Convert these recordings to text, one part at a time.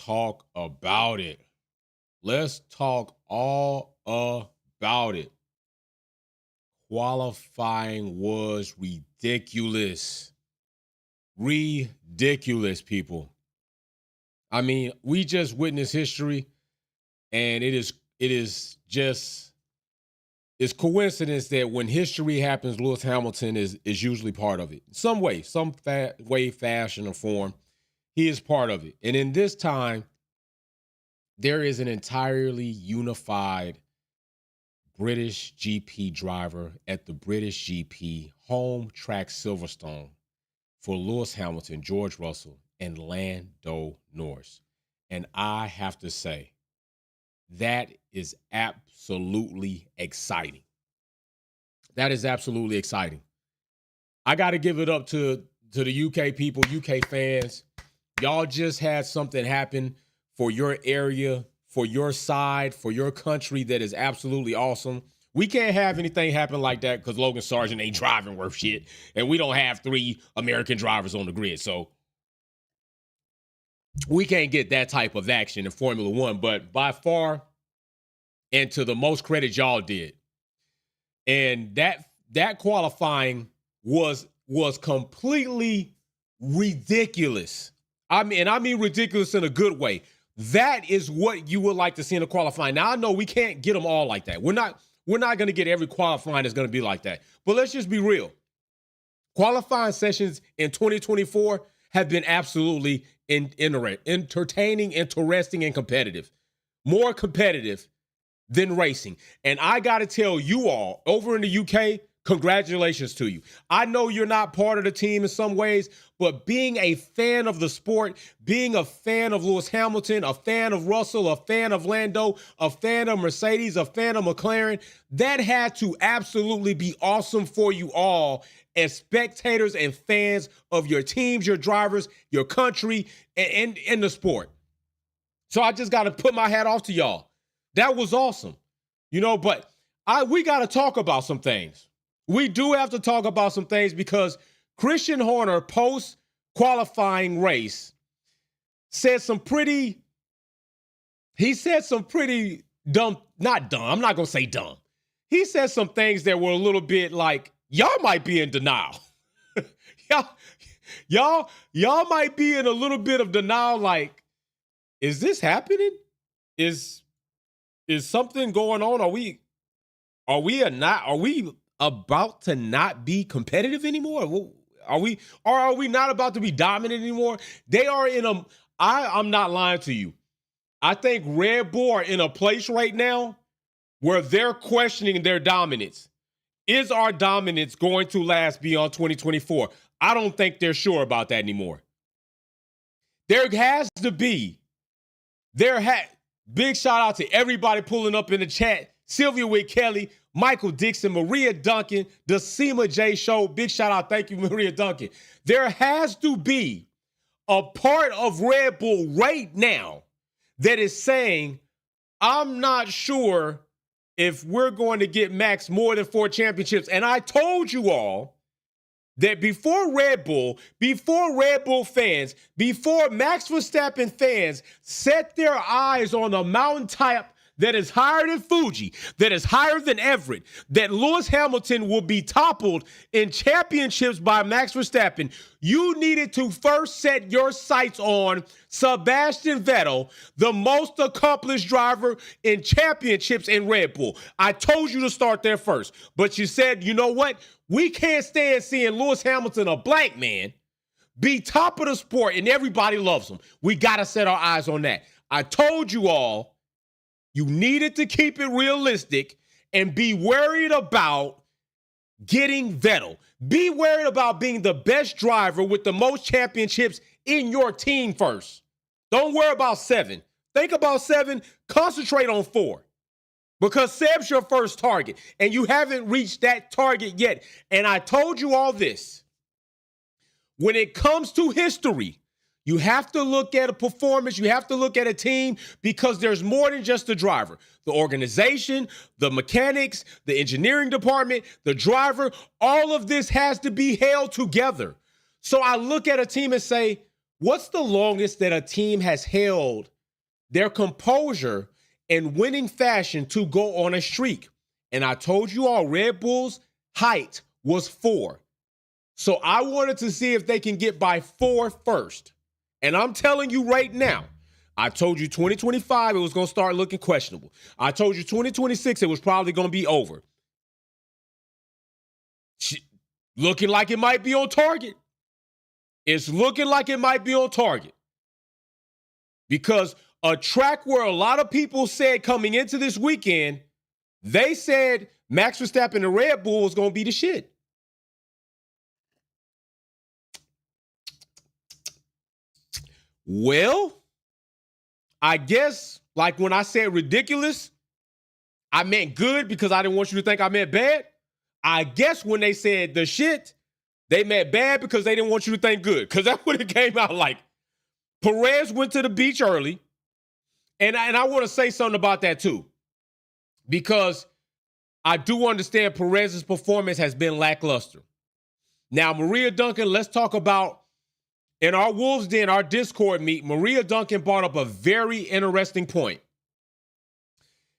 talk about it. Let's talk all about it. Qualifying was ridiculous. Ridiculous, people. I mean, we just witnessed history, and it's coincidence that when history happens, Lewis Hamilton is usually part of it. Some way, fashion, or form, he is part of it. And in this time, there is an entirely unified British GP driver at the British GP home track Silverstone for Lewis Hamilton, George Russell, and Lando Norris. And I have to say, that is absolutely exciting. That is absolutely exciting. I got to give it up to the UK people, UK fans. Y'all just had something happen for your area, for your side, for your country that is absolutely awesome. We can't have anything happen like that because Logan Sargent ain't driving worth shit, and we don't have 3 American drivers on the grid. So we can't get that type of action in Formula One. But by far, and to the most credit y'all did. And that qualifying was completely ridiculous. I mean ridiculous in a good way. That is what you would like to see in a qualifying. Now, I know we can't get them all like that. We're not going to get every qualifying that's going to be like that. But let's just be real. Qualifying sessions in 2024 have been absolutely entertaining, interesting, and competitive. More competitive than racing. And I got to tell you all, over in the UK, congratulations to you. I know you're not part of the team in some ways, but being a fan of the sport, being a fan of Lewis Hamilton, a fan of Russell, a fan of Lando, a fan of Mercedes, a fan of McLaren, that had to absolutely be awesome for you all as spectators and fans of your teams, your drivers, your country, and the sport. So I just got to put my hat off to y'all. That was awesome. But we got to talk about some things. We do have to talk about some things because Christian Horner, post-qualifying race, said some pretty dumb, not dumb, I'm not going to say dumb. He said some things that were a little bit like, y'all might be in denial. y'all might be in a little bit of denial, like, is this happening? Is something going on? Are we about to not be competitive anymore? Are we not about to be dominant anymore? They are I'm not lying to you. I think Red Bull are in a place right now where they're questioning their dominance. Is our dominance going to last beyond 2024? I don't think they're sure about that anymore. There has to be. Big shout out to everybody pulling up in the chat. Sylvia Witt Kelly, Michael Dixon, Maria Duncan, the Sema J Show. Big shout out. Thank you, Maria Duncan. There has to be a part of Red Bull right now that is saying, I'm not sure if we're going to get Max more than 4 championships. And I told you all that before Red Bull fans, before Max Verstappen fans set their eyes on a mountaintop that is higher than Fuji, that is higher than Everett, that Lewis Hamilton will be toppled in championships by Max Verstappen, you needed to first set your sights on Sebastian Vettel, the most accomplished driver in championships in Red Bull. I told you to start there first, but you said, you know what? We can't stand seeing Lewis Hamilton, a black man, be top of the sport and everybody loves him. We got to set our eyes on that. I told you all, you needed to keep it realistic and be worried about getting Vettel. Be worried about being the best driver with the most championships in your team first. Don't worry about 7. Think about 7. Concentrate on 4. Because Seb's your first target, and you haven't reached that target yet. And I told you all this. When it comes to history, you have to look at a performance. You have to look at a team because there's more than just the driver. The organization, the mechanics, the engineering department, the driver, all of this has to be held together. So I look at a team and say, What's the longest that a team has held their composure in winning fashion to go on a streak? And I told you all, Red Bull's height was 4. So I wanted to see if they can get by 4 first. And I'm telling you right now, I told you 2025, it was going to start looking questionable. I told you 2026, it was probably going to be over. Looking like it might be on target. It's looking like it might be on target. Because a track where a lot of people said coming into this weekend, they said Max Verstappen and Red Bull was going to be the shit. Well, I guess, like when I said ridiculous, I meant good because I didn't want you to think I meant bad. I guess when they said the shit, they meant bad because they didn't want you to think good. Because that's what it came out like. Perez went to the beach early. And I want to say something about that too. Because I do understand Perez's performance has been lackluster. Now, Maria Duncan, let's talk about, in our Wolves Den, our Discord meet, Maria Duncan brought up a very interesting point.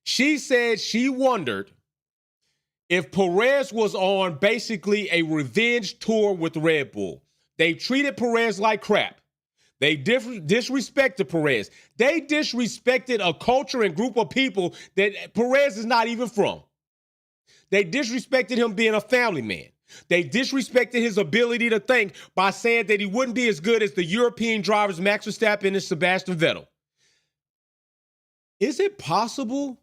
She said she wondered if Perez was on basically a revenge tour with Red Bull. They treated Perez like crap. They disrespected Perez. They disrespected a culture and group of people that Perez is not even from. They disrespected him being a family man. They disrespected his ability to think by saying that he wouldn't be as good as the European drivers Max Verstappen and Sebastian Vettel. Is it possible?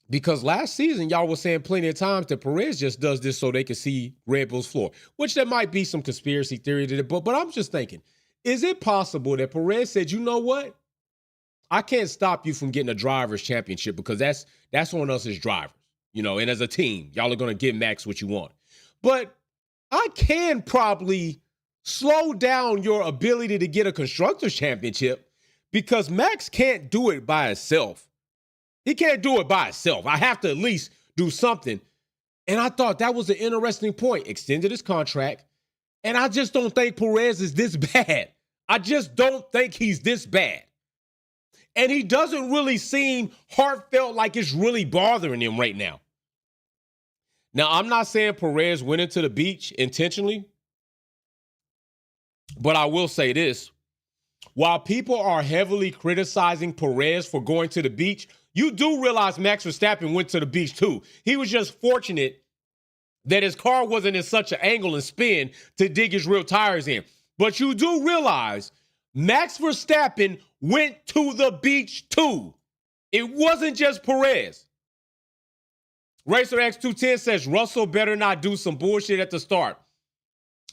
Because last season, y'all were saying plenty of times that Perez just does this so they can see Red Bull's floor, which there might be some conspiracy theory to it, but I'm just thinking, is it possible that Perez said, you know what? I can't stop you from getting a driver's championship because that's on us as drivers, and as a team, y'all are going to give Max what you want. But I can probably slow down your ability to get a constructor's championship because Max can't do it by himself. He can't do it by himself. I have to at least do something. And I thought that was an interesting point. Extended his contract. And I just don't think Perez is this bad. I just don't think he's this bad. And he doesn't really seem heartfelt like it's really bothering him right now. Now, I'm not saying Perez went into the beach intentionally, but I will say this. While people are heavily criticizing Perez for going to the beach, you do realize Max Verstappen went to the beach too. He was just fortunate that his car wasn't in such an angle and spin to dig his real tires in. But you do realize Max Verstappen went to the beach too. It wasn't just Perez. Racer X210 says Russell better not do some bullshit at the start.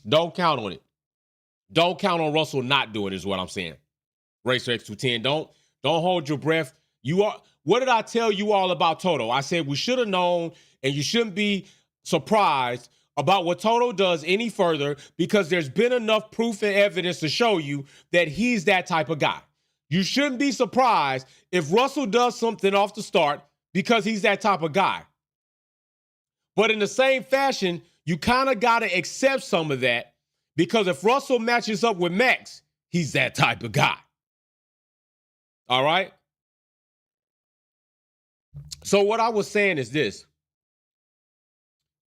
Don't count on it. Don't count on Russell not doing it is what I'm saying. Racer X210, don't hold your breath. What did I tell you all about Toto? I said we should have known and you shouldn't be surprised about what Toto does any further because there's been enough proof and evidence to show you that he's that type of guy. You shouldn't be surprised if Russell does something off the start because he's that type of guy. But in the same fashion, you kind of got to accept some of that because if Russell matches up with Max, he's that type of guy. All right? So what I was saying is this.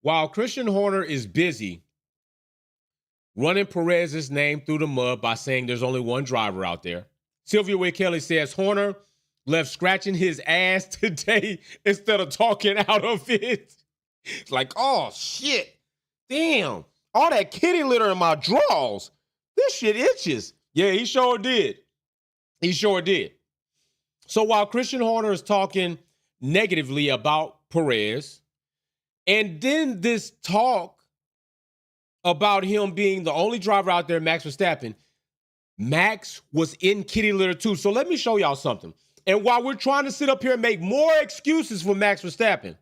While Christian Horner is busy running Perez's name through the mud by saying there's only one driver out there, Sylvia Wade Kelly says Horner left scratching his ass today instead of talking out of it. It's like, oh, shit. Damn. All that kitty litter in my drawers. This shit itches. Yeah, he sure did. He sure did. So while Christian Horner is talking negatively about Perez, and then this talk about him being the only driver out there, Max Verstappen, Max was in kitty litter too. So let me show y'all something. And while we're trying to sit up here and make more excuses for Max Verstappen,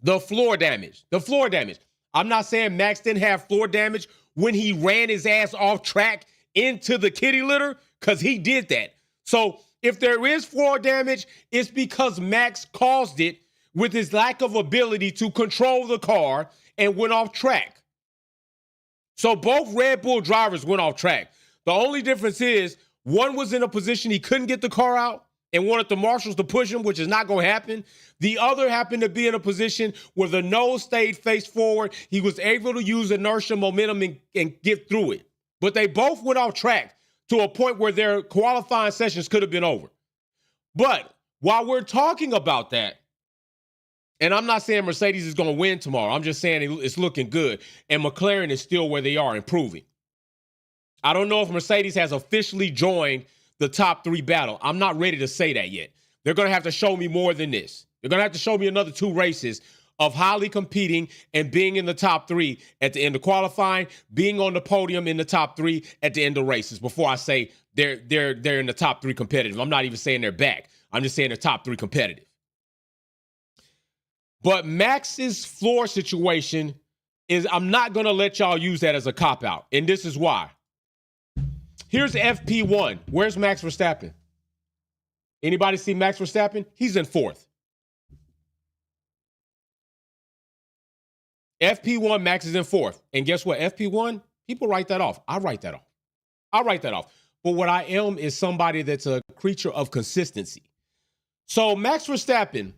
the floor damage. I'm not saying Max didn't have floor damage when he ran his ass off track into the kitty litter, because he did that. So if there is floor damage, it's because Max caused it with his lack of ability to control the car and went off track. So both Red Bull drivers went off track. The only difference is one was in a position he couldn't get the car out and wanted the marshals to push him, which is not going to happen. The other happened to be in a position where the nose stayed face forward. He was able to use inertia, momentum, and get through it. But they both went off track to a point where their qualifying sessions could have been over. But while we're talking about that, and I'm not saying Mercedes is going to win tomorrow. I'm just saying it's looking good. And McLaren is still where they are, improving. I don't know if Mercedes has officially joined the top 3 battle. I'm not ready to say that yet. They're going to have to show me more than this. They're going to have to show me another 2 races of highly competing and being in the top 3 at the end of qualifying, being on the podium in the top 3 at the end of races before I say they're in the top 3 competitive. I'm not even saying they're back. I'm just saying they're top 3 competitive. But Max's floor situation is, I'm not going to let y'all use that as a cop-out. And this is why. Here's FP1. Where's Max Verstappen? Anybody see Max Verstappen? He's in 4th. FP1, Max is in 4th. And guess what? FP1, people write that off. I write that off. But what I am is somebody that's a creature of consistency. So Max Verstappen,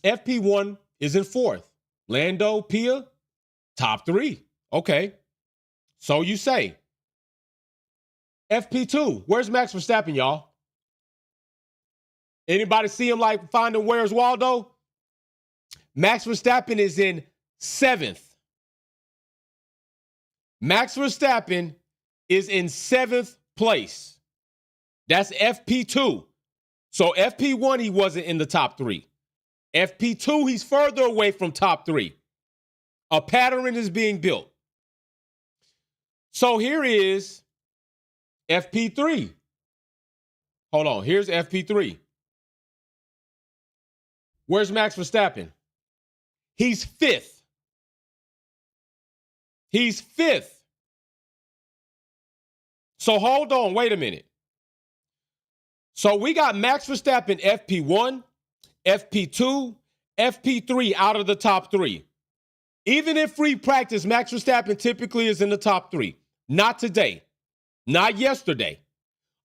FP1 is in 4th. Lando, Pia, top 3. Okay. So you say. FP2, where's Max Verstappen, y'all? Anybody see him like finding Where's Waldo? Max Verstappen is in 7th. Max Verstappen is in 7th place. That's FP2. So FP1, he wasn't in the top 3. FP2, he's further away from top 3. A pattern is being built. So here is FP3. Hold on. Here's FP3. Where's Max Verstappen? He's 5th. He's 5th. So hold on. Wait a minute. So we got Max Verstappen FP1, FP2, FP3 out of the top 3. Even in free practice, Max Verstappen typically is in the top 3. Not today. Not yesterday.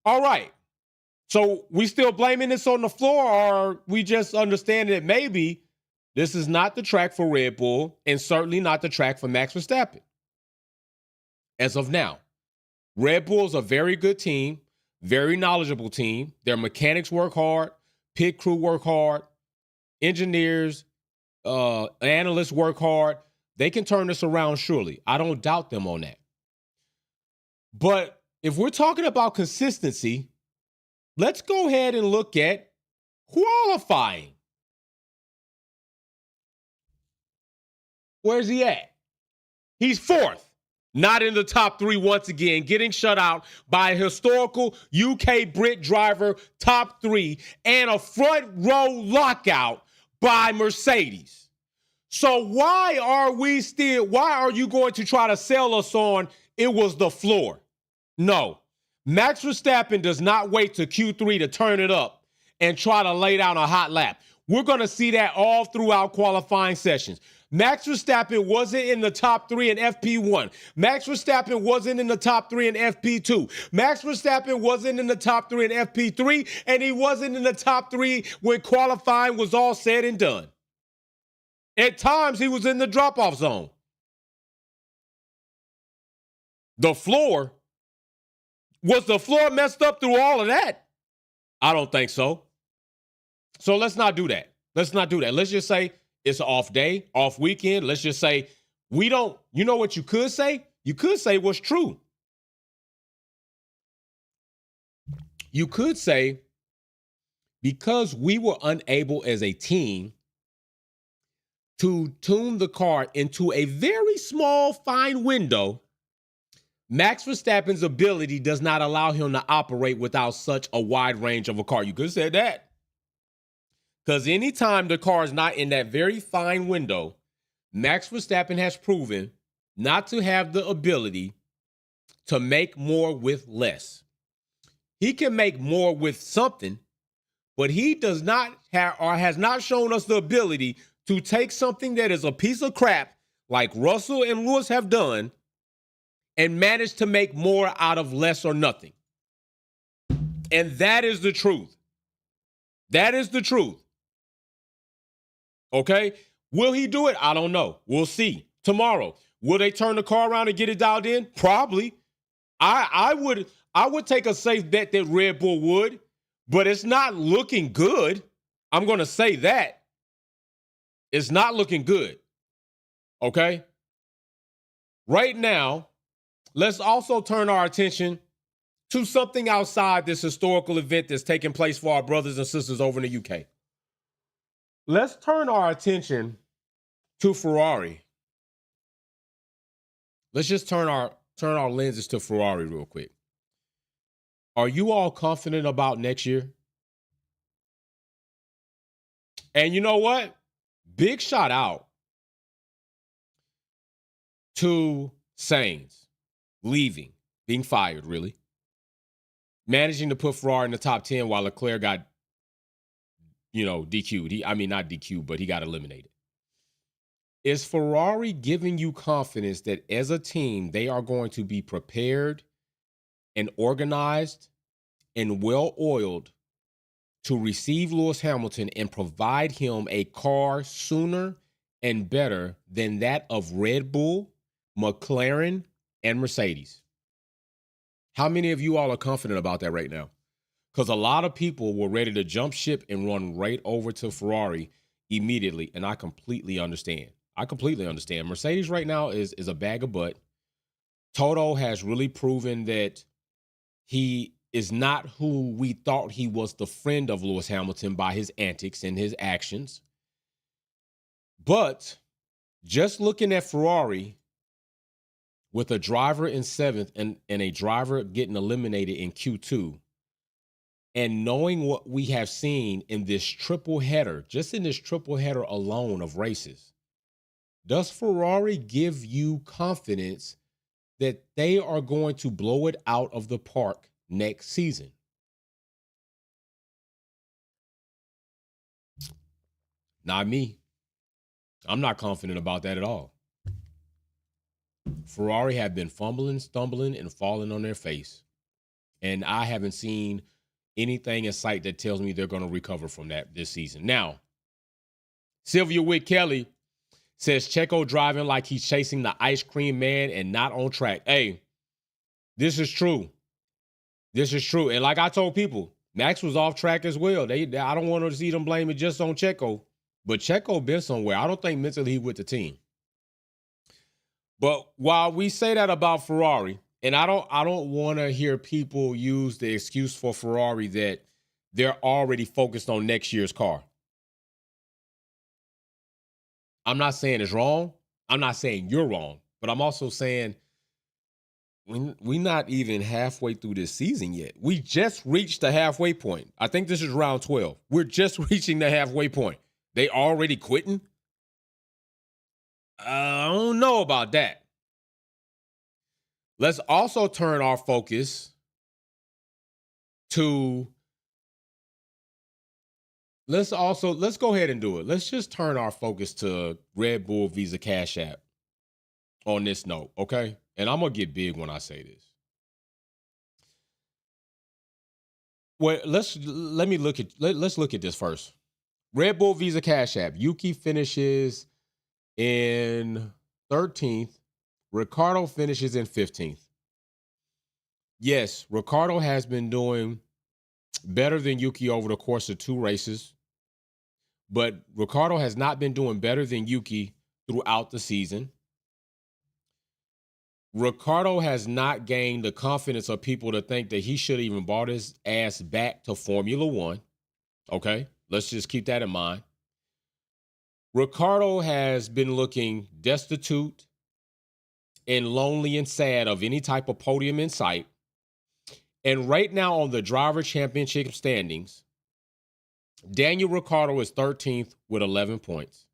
All right. So we still blaming this on the floor, or we just understand that maybe this is not the track for Red Bull and certainly not the track for Max Verstappen. As of now, Red Bull's a very good team, very knowledgeable team. Their mechanics work hard, pit crew work hard, engineers, analysts work hard. They can turn this around surely. I don't doubt them on that. But if we're talking about consistency, let's go ahead and look at qualifying. Where's he at? He's 4th. Not in the top 3 once again, getting shut out by a historical UK Brit driver, top 3, and a front row lockout by Mercedes. So why are you going to try to sell us on it was the floor? No. Max Verstappen does not wait to Q3 to turn it up and try to lay down a hot lap. We're going to see that all throughout qualifying sessions. Max Verstappen wasn't in the top 3 in FP1. Max Verstappen wasn't in the top 3 in FP2. Max Verstappen wasn't in the top 3 in FP3, and he wasn't in the top 3 when qualifying was all said and done. At times, he was in the drop-off zone. Was the floor messed up through all of that? I don't think so. So let's not do that. Let's just say it's an off day, off weekend. Let's just say you know what you could say? You could say what's true. You could say, because we were unable as a team to tune the car into a very small, fine window, Max Verstappen's ability does not allow him to operate without such a wide range of a car. You could have said that. Because anytime the car is not in that very fine window, Max Verstappen has proven not to have the ability to make more with less. He can make more with something, but he does not have or has not shown us the ability to take something that is a piece of crap like Russell and Lewis have done and manage to make more out of less or nothing. And that is the truth. That is the truth. Okay? Will he do it? I don't know. We'll see. Tomorrow. Will they turn the car around and get it dialed in? Probably. I would take a safe bet that Red Bull would, but it's not looking good. I'm going to say that. It's not looking good. Okay? Right now, let's also turn our attention to something outside this historical event that's taking place for our brothers and sisters over in the UK. Let's turn our attention to Ferrari. Let's just turn our lenses to Ferrari real quick. Are you all confident about next year? And you know what? Big shout out to Sainz leaving, being fired, really. Managing to put Ferrari in the top 10 while Leclerc got, DQ'd. Not DQ'd, but he got eliminated. Is Ferrari giving you confidence that as a team, they are going to be prepared and organized and well-oiled to receive Lewis Hamilton and provide him a car sooner and better than that of Red Bull, McLaren, and Mercedes? How many of you all are confident about that right now? Because a lot of people were ready to jump ship and run right over to Ferrari immediately, and I completely understand. Mercedes right now is a bag of butt. Toto has really proven that he is not who we thought he was, the friend of Lewis Hamilton, by his antics and his actions. But just looking at Ferrari with a driver in 7th and a driver getting eliminated in Q2, and knowing what we have seen in this triple header, just in this triple header alone of races, does Ferrari give you confidence that they are going to blow it out of the park next season? Not me. I'm not confident about that at all. Ferrari have been fumbling, stumbling, and falling on their face. And I haven't seen anything in sight that tells me they're going to recover from that this season. Now, Sylvia Witt Kelly says Checo driving like he's chasing the ice cream man and not on track. Hey, this is true. This is true. And like I told people, Max was off track as well. I don't want to see them blame it just on Checo. But Checo been somewhere. I don't think mentally he with the team. But while we say that about Ferrari, and I don't want to hear people use the excuse for Ferrari that they're already focused on next year's car. I'm not saying it's wrong. I'm not saying you're wrong. But I'm also saying we're not even halfway through this season yet. We just reached the halfway point. I think this is round 12. We're just reaching the halfway point. They already quitting? I don't know about that. Let's also turn our focus to let's go ahead and do it. Let's just turn our focus to Red Bull Visa Cash App on this note, okay? And I'm going to get big when I say this. Well, let's look at this first. Red Bull Visa Cash App. Yuki finishes in 13th. Ricardo finishes in 15th. Yes, Ricardo has been doing better than Yuki over the course of 2 races, but Ricardo has not been doing better than Yuki throughout the season. Ricardo has not gained the confidence of people to think that he should even brought his ass back to Formula One. Okay, let's just keep that in mind. Ricardo has been looking destitute and lonely and sad of any type of podium in sight. And right now on the driver championship standings, Daniel Ricciardo is 13th with 11 points.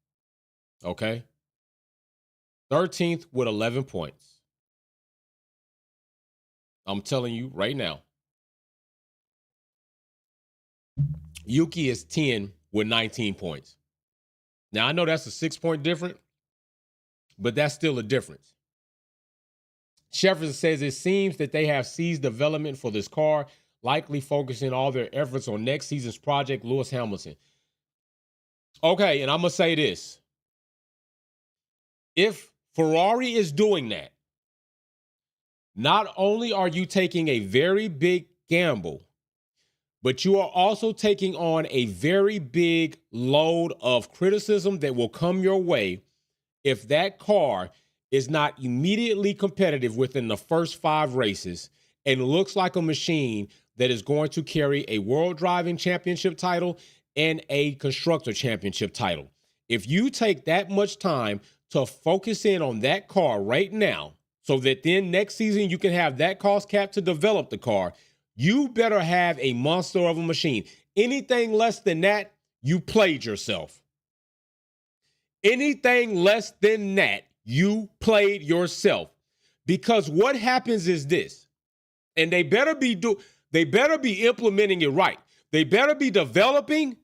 Okay? 13th with 11 points. I'm telling you right now. Yuki is 10 with 19 points. Now, I know that's a 6-point difference, but that's still a difference. Jefferson says it seems that they have ceased development for this car, likely focusing all their efforts on next season's project, Lewis Hamilton. Okay, and I'm going to say this. If Ferrari is doing that, not only are you taking a very big gamble, but you are also taking on a very big load of criticism that will come your way if that car is not immediately competitive within the first 5 races and looks like a machine that is going to carry a World Driving Championship title and a Constructor Championship title. If you take that much time to focus in on that car right now, so that then next season you can have that cost cap to develop the car, you better have a monster of a machine. Anything less than that, you played yourself. Anything less than that, you played yourself. Because what happens is this, and they better be implementing it right. They better be developing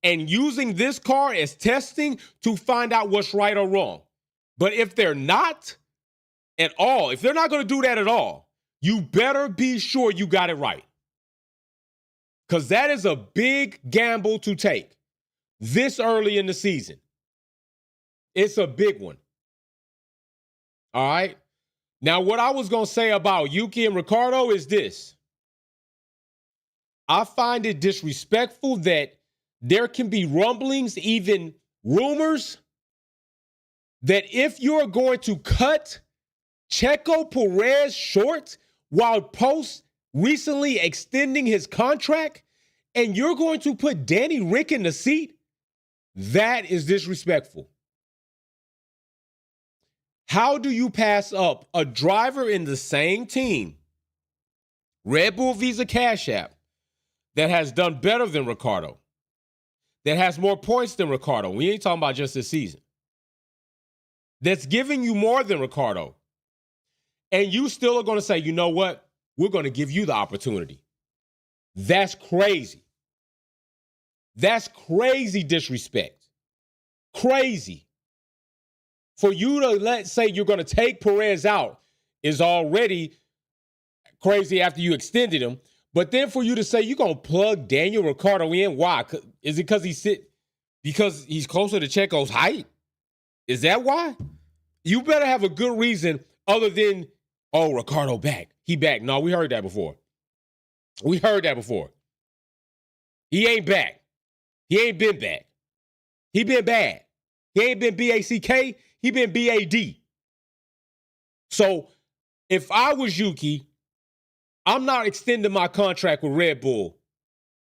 and using this car as testing to find out what's right or wrong. But if they're not at all, if they're not going to do that at all, you better be sure you got it right. Because that is a big gamble to take this early in the season. It's a big one. All right. Now, what I was going to say about Yuki and Ricardo is this. I find it disrespectful that there can be rumblings, even rumors, that if you're going to cut Checo Perez short while post recently extending his contract, and you're going to put Danny Rick in the seat, that is disrespectful. How do you pass up a driver in the same team, Red Bull Visa Cash App, that has done better than Ricardo, that has more points than Ricardo? We ain't talking about just this season. That's giving you more than Ricardo. And you still are going to say, you know what? We're going to give you the opportunity. That's crazy. That's crazy disrespect. Crazy. For you to let's say you're going to take Perez out is already crazy after you extended him. But then for you to say you're going to plug Daniel Ricciardo in, why? Is it because he's closer to Checo's height? Is that why? You better have a good reason other than, oh, Ricciardo back. He back. No, we heard that before. We heard that before. He ain't back. He ain't been back. He been bad. He ain't been BACK. He been BAD. So if I was Yuki, I'm not extending my contract with Red Bull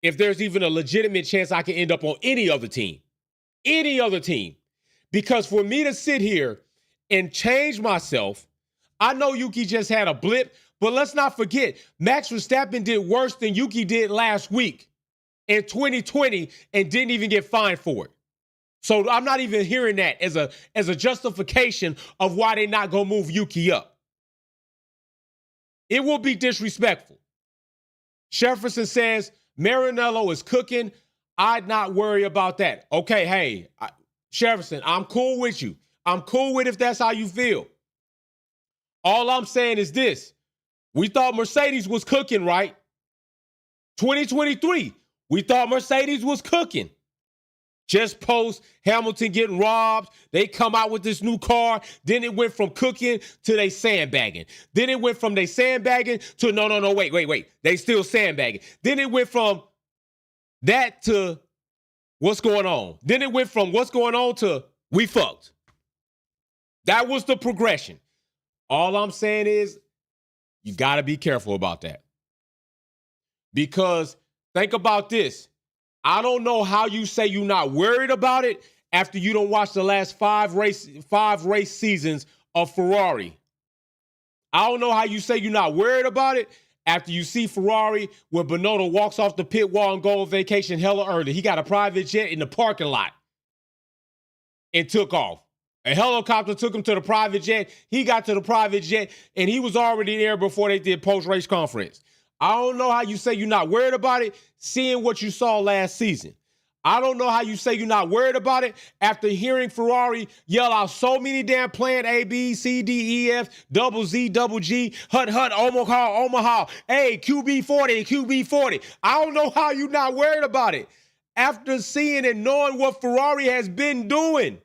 if there's even a legitimate chance I can end up on any other team. Any other team. Because for me to sit here and change myself, I know Yuki just had a blip, but let's not forget, Max Verstappen did worse than Yuki did last week in 2020 and didn't even get fined for it. So I'm not even hearing that as a justification of why they're not going to move Yuki up. It will be disrespectful. Jefferson says, Maranello is cooking. I'd not worry about that. Okay, hey, Jefferson, I'm cool with you. I'm cool with if that's how you feel. All I'm saying is this. We thought Mercedes was cooking, right? 2023, we thought Mercedes was cooking. Just post Hamilton getting robbed. They come out with this new car. Then it went from cooking to they sandbagging. Then it went from they sandbagging to no, wait. They still sandbagging. Then it went from that to what's going on. Then it went from what's going on to we fucked. That was the progression. All I'm saying is you got to be careful about that. Because think about this. I don't know how you say you're not worried about it after you don't watch the last five race seasons of Ferrari. I don't know how you say you're not worried about it after you see Ferrari when Bonotto walks off the pit wall and go on vacation hella early. He got a private jet in the parking lot and took off. A helicopter took him to the private jet. He got to the private jet, and he was already there before they did post-race conference. I don't know how you say you're not worried about it, seeing what you saw last season. I don't know how you say you're not worried about it after hearing Ferrari yell out so many damn plan A, B, C, D, E, F, double Z, double G, hut, Omaha, Omaha, hey, QB40, QB40. I don't know how you're not worried about it after seeing and knowing what Ferrari has been doing.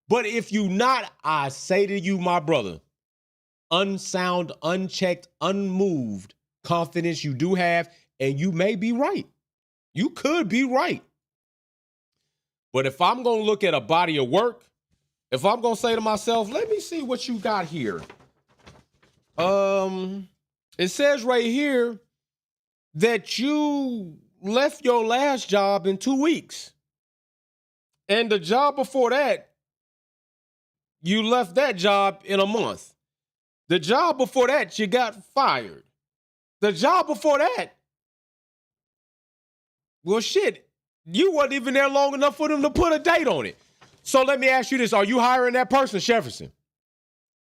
But if you not, I say to you, my brother, unsound, unchecked, unmoved confidence you do have, and you may be right. You could be right. But if I'm going to look at a body of work, if I'm going to say to myself, let me see what you got here. It says right here that you left your last job in 2 weeks. And the job before that, you left that job in a month. The job before that, you got fired. The job before that, well, shit, you wasn't even there long enough for them to put a date on it. So let me ask you this. Are you hiring that person, Jefferson?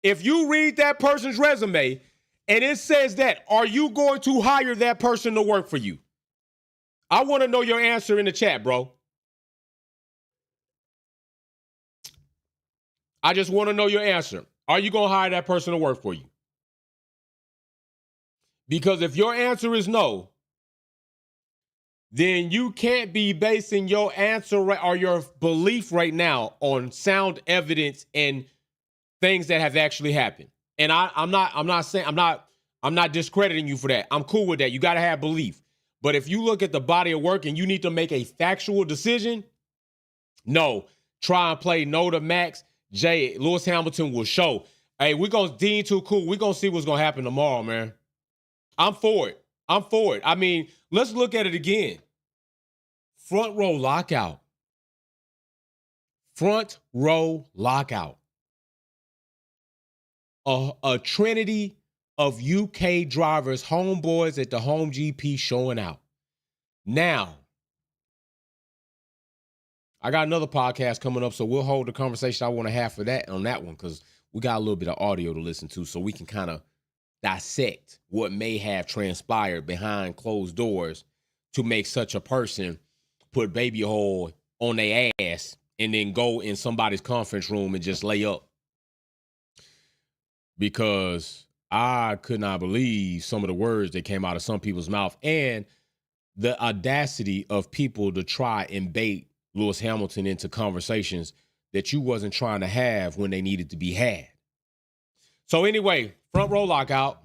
If you read that person's resume and it says that, are you going to hire that person to work for you? I want to know your answer in the chat, bro. I just want to know your answer. Are you going to hire that person to work for you? Because if your answer is no, then you can't be basing your answer or your belief right now on sound evidence and things that have actually happened. And I'm not discrediting you for that. I'm cool with that. You got to have belief. But if you look at the body of work and you need to make a factual decision, no, try and play no to Max. Lewis Hamilton will show. Hey, we're going to Dean too cool. We're going to see what's going to happen tomorrow, man. I'm for it. I mean, let's look at it again. Front row lockout. Front row lockout. A trinity of UK drivers, homeboys at the home GP showing out. Now, I got another podcast coming up, so we'll hold the conversation I want to have for that on that one because we got a little bit of audio to listen to so we can kind of dissect what may have transpired behind closed doors to make such a person put baby oil on their ass and then go in somebody's conference room and just lay up. Because I could not believe some of the words that came out of some people's mouth and the audacity of people to try and bait Lewis Hamilton into conversations that you wasn't trying to have when they needed to be had. So anyway, front row lockout.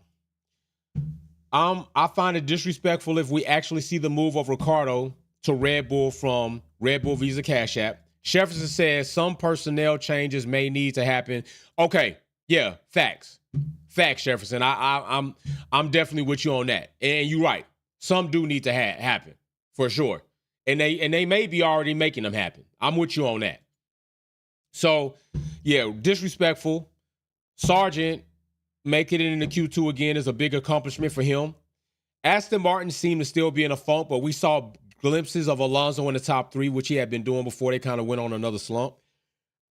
I find it disrespectful if we actually see the move of Ricardo to Red Bull from Red Bull Visa Cash App. Jefferson says some personnel changes may need to happen. Okay, yeah, facts. Facts, Jefferson. I'm definitely with you on that. And you're right. Some do need to happen, for sure. And they may be already making them happen. I'm with you on that. So, yeah, disrespectful. Sargent making it into Q2 again is a big accomplishment for him. Aston Martin seemed to still be in a funk, but we saw glimpses of Alonso in the top 3, which he had been doing before they kind of went on another slump.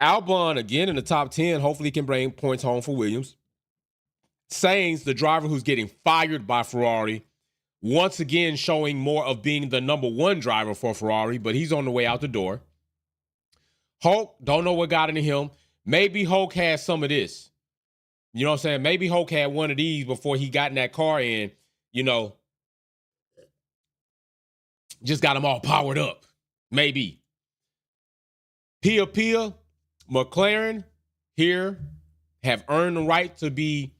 Albon, again, in the top 10, hopefully can bring points home for Williams. Sainz, the driver who's getting fired by Ferrari, once again showing more of being the number 1 driver for Ferrari, but he's on the way out the door. Hulk, don't know what got into him. Maybe Hulk has some of this. You know what I'm saying? Maybe Hulk had one of these before he got in that car and, just got him all powered up. Maybe. Pia, McLaren here have earned the right to be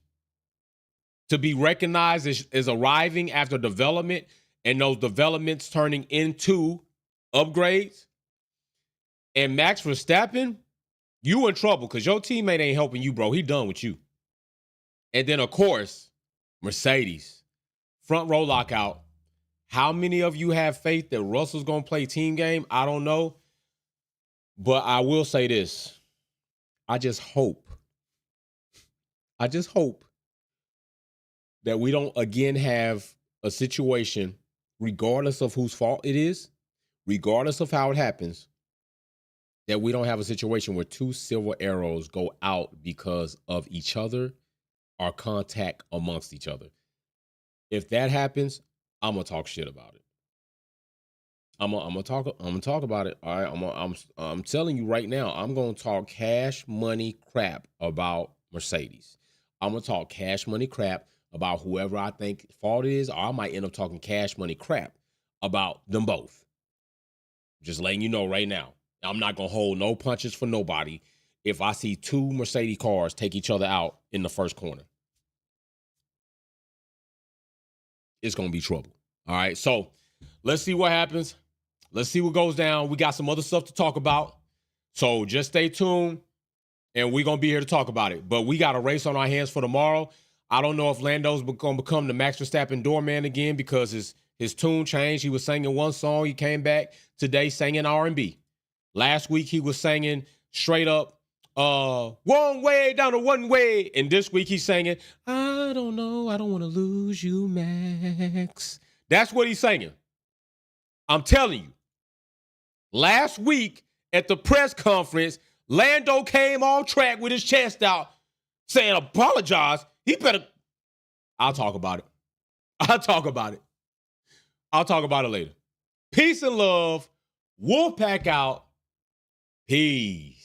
recognized as arriving after development and those developments turning into upgrades. And Max Verstappen, you in trouble because your teammate ain't helping you, bro. He done with you. And then, of course, Mercedes. Front row lockout. How many of you have faith that Russell's going to play team game? I don't know. But I will say this. I just hope that we don't again have a situation, regardless of whose fault it is, regardless of how it happens, that we don't have a situation where 2 silver arrows go out because of each other or contact amongst each other. If that happens, I'm going to talk shit about it. I'm gonna talk about it. All right. I'm telling you right now, I'm gonna talk cash money crap about Mercedes. I'm gonna talk cash money crap about whoever I think fault is, or I might end up talking cash money crap about them both. Just letting you know right now. I'm not gonna hold no punches for nobody if I see two Mercedes cars take each other out in the first corner. It's gonna be trouble. All right. So let's see what happens. Let's see what goes down. We got some other stuff to talk about. So just stay tuned and we're going to be here to talk about it. But we got a race on our hands for tomorrow. I don't know if Lando's going to become the Max Verstappen doorman again because his tune changed. He was singing one song. He came back today singing R&B. Last week he was singing straight up one way down to one way. And this week he's singing, I don't know, I don't want to lose you, Max. That's what he's singing. I'm telling you. Last week at the press conference, Lando came on track with his chest out saying, apologize. He better. I'll talk about it. I'll talk about it later. Peace and love. Wolfpack out. Peace.